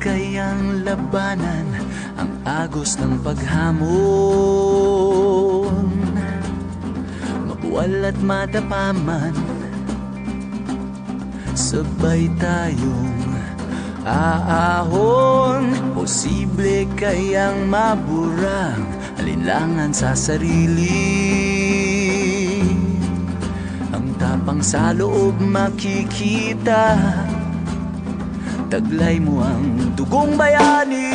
kayang labanan ang agos ng paghamon. Mabuwal at matapaman, sabay tayong aahon. Posible kayang maburang alinlangan sa sarili. Ang tapang sa loob makikita, taglay mo ang dugong bayani.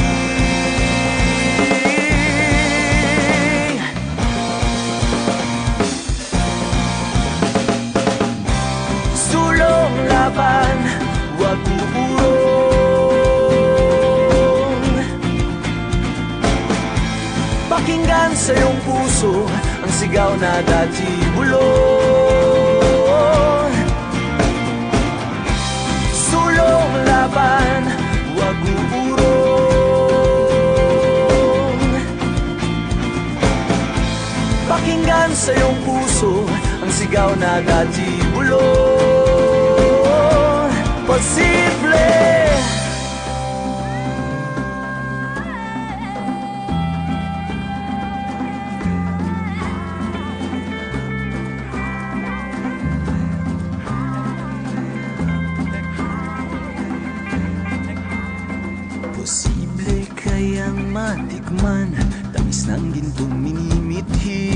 Sulong laban, wag uurong. Pakinggan sa iyong puso ang sigaw na dati bulong. Sulong laban, wag uurong. Pakinggan sa iyong puso ang sigaw na dati bulong. Posible Posible kayang matikman tamis ng gintong minimithi.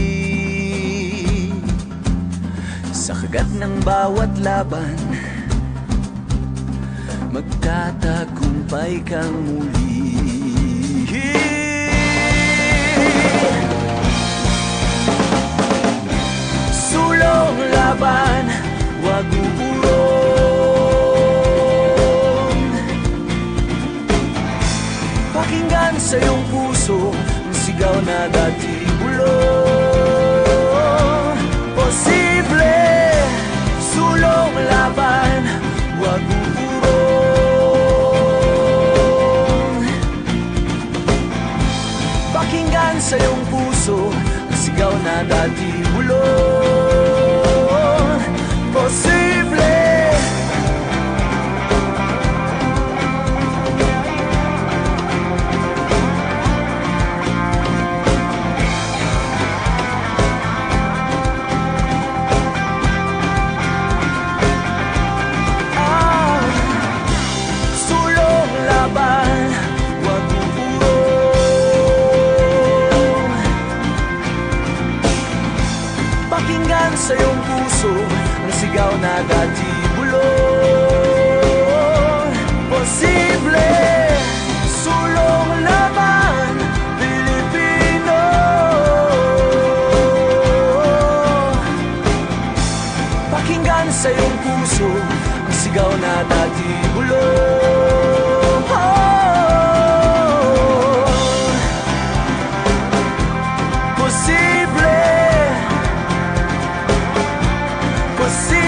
Sa kagat ng bawat laban, magtatagumpay kang muli. Sulong laban, wag uurong. Pakinggan sa iyong puso ang sigaw na dati bulong. Posible, sulong laban, wag uurong. Pakinggan sa iyong puso ang sigaw na dati bulong. Posible sa iyong puso ang sigaw na dati bulong. Posible, sulong laban, Pilipino. Pakinggan sa iyong puso ang sigaw na dati bulong. Posible, posible.